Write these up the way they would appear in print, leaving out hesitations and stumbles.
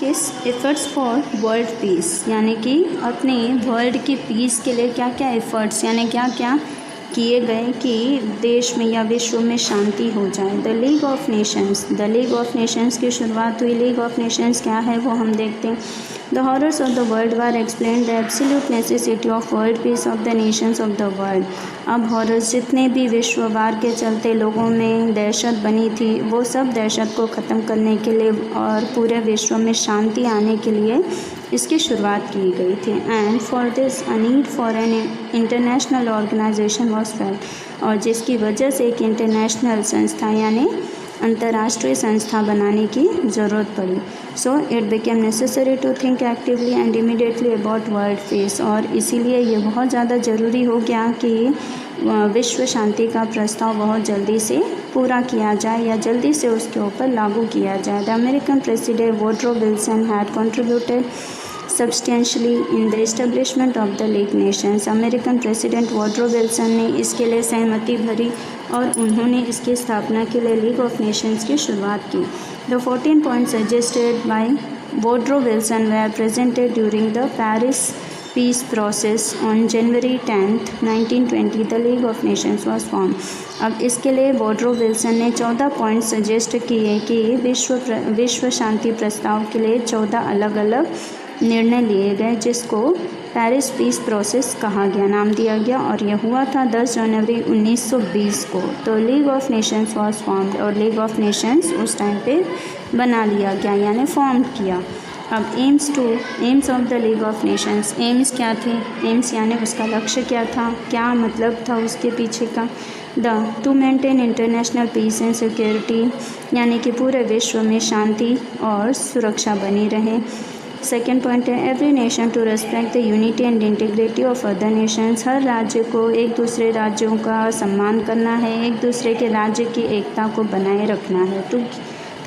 किस efforts for world peace, यानी कि अपने वर्ल्ड की पीस के लिए क्या क्या एफ़र्ट्स यानी क्या क्या किए गए कि देश में या विश्व में शांति हो जाए। द लीग ऑफ नेशंस की शुरुआत हुई। लीग ऑफ नेशंस क्या है वो हम देखते हैं। The horrors of the world war explain the absolute necessity of world peace of the Nations of the world. अब हॉरर्स जितने भी विश्व वार के चलते लोगों में दहशत बनी थी, वो सब दहशत को ख़त्म करने के लिए और पूरे विश्व में शांति आने के लिए इसकी शुरुआत की गई थी। And for this a need for an international organisation was felt, और जिसकी वजह से एक इंटरनेशनल संस्था यानी अंतर्राष्ट्रीय संस्था बनाने की ज़रूरत पड़ी। So it became necessary to think actively and immediately about world peace, और इसीलिए ये बहुत ज़्यादा ज़रूरी हो गया कि विश्व शांति का प्रस्ताव बहुत जल्दी से पूरा किया जाए या जल्दी से उसके ऊपर लागू किया जाए। The American president Woodrow Wilson had contributed substantially in the establishment of the league Nations. American president Woodrow Wilson ने इसके लिए सहमति भरी और उन्होंने इसकी स्थापना के लिए लीग ऑफ नेशंस की शुरुआत की। The 14 points suggested by Woodrow Wilson were presented during the Paris peace process on January 10, 1920 the league of Nations was form. अब इसके लिए वुडरो विल्सन ने 14 पॉइंट सजेस्ट किए कि विश्व शांति प्रस्ताव के लिए 14 अलग अलग निर्णय लिए गए, जिसको पेरिस पीस प्रोसेस कहा गया, नाम दिया गया, और यह हुआ था 10 जनवरी 1920 को। तो league of Nations was formed, और लीग ऑफ नेशंस उस टाइम पे बना लिया गया यानी फॉर्म किया। अब AIIMS of the league of Nations, AIIMS क्या थे, एम्स यानी उसका लक्ष्य क्या था, क्या मतलब था उसके पीछे का। To maintain international peace and security, यानी कि पूरे विश्व में शांति और सुरक्षा बनी रहे। सेकेंड पॉइंट है every nation to respect the unity and integrity of other nations, हर राज्य को एक दूसरे राज्यों का सम्मान करना है, एक दूसरे के राज्य की एकता को बनाए रखना है।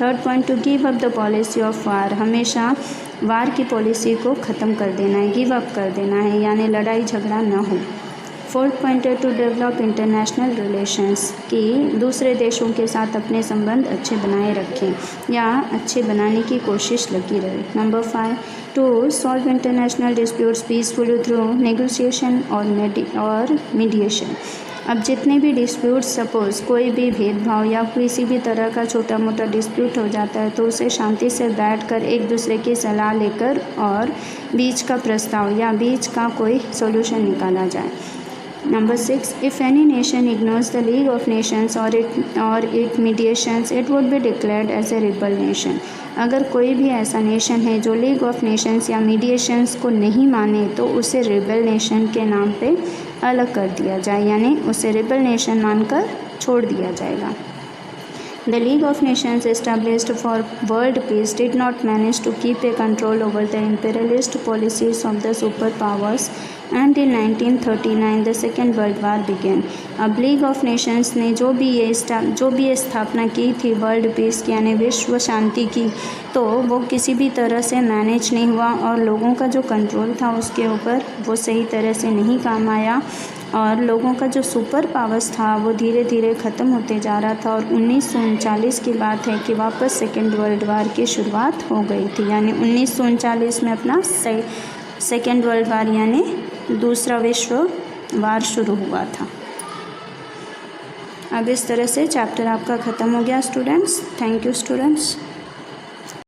Third point two give up the policy of war, हमेशा वार की पॉलिसी को ख़त्म कर देना है, गिव अप कर देना है, यानी लड़ाई झगड़ा न हो। फोर्थ पॉइंट है टू डेवलप इंटरनेशनल रिलेशंस, कि दूसरे देशों के साथ अपने संबंध अच्छे बनाए रखें या अच्छे बनाने की कोशिश लगी रहे। Number 5 to solve international disputes peacefully through negotiation और मीडिएशन। अब जितने भी डिस्प्यूट, सपोज़ कोई भी भेदभाव या किसी भी तरह का छोटा मोटा डिस्प्यूट हो जाता है तो उसे शांति से बैठकर एक दूसरे की सलाह लेकर और बीच का प्रस्ताव या बीच का कोई सॉल्यूशन निकाला जाए। Number 6, if any nation ignores the League of Nations or its mediations, it would be declared as a rebel nation. अगर कोई भी ऐसा नेशन है जो लीग ऑफ नेशंस या मीडिएशंस को नहीं माने तो उसे रिबल नेशन के नाम पे अलग कर दिया जाए, यानी उसे रिबल नेशन मानकर छोड़ दिया जाएगा। The League of Nations, established for world peace, did not manage to keep a control over the imperialist policies of the superpowers, and in 1939 the Second World War began. अब league of Nations ने जो भी ये स्थापना की थी world peace की यानी विश्व शांति की, तो वो किसी भी तरह से मैनेज नहीं हुआ और लोगों का जो कंट्रोल था उसके ऊपर वो सही तरह से नहीं काम आया और लोगों का जो सुपर पावर्स था वो धीरे धीरे ख़त्म होते जा रहा था। और 1939 की बात है कि वापस सेकेंड वर्ल्ड वार की शुरुआत हो गई थी, यानी 1939 में अपना सेकेंड वर्ल्ड वार यानी दूसरा विश्व वार शुरू हुआ था। अब इस तरह से चैप्टर आपका ख़त्म हो गया स्टूडेंट्स। Thank you students.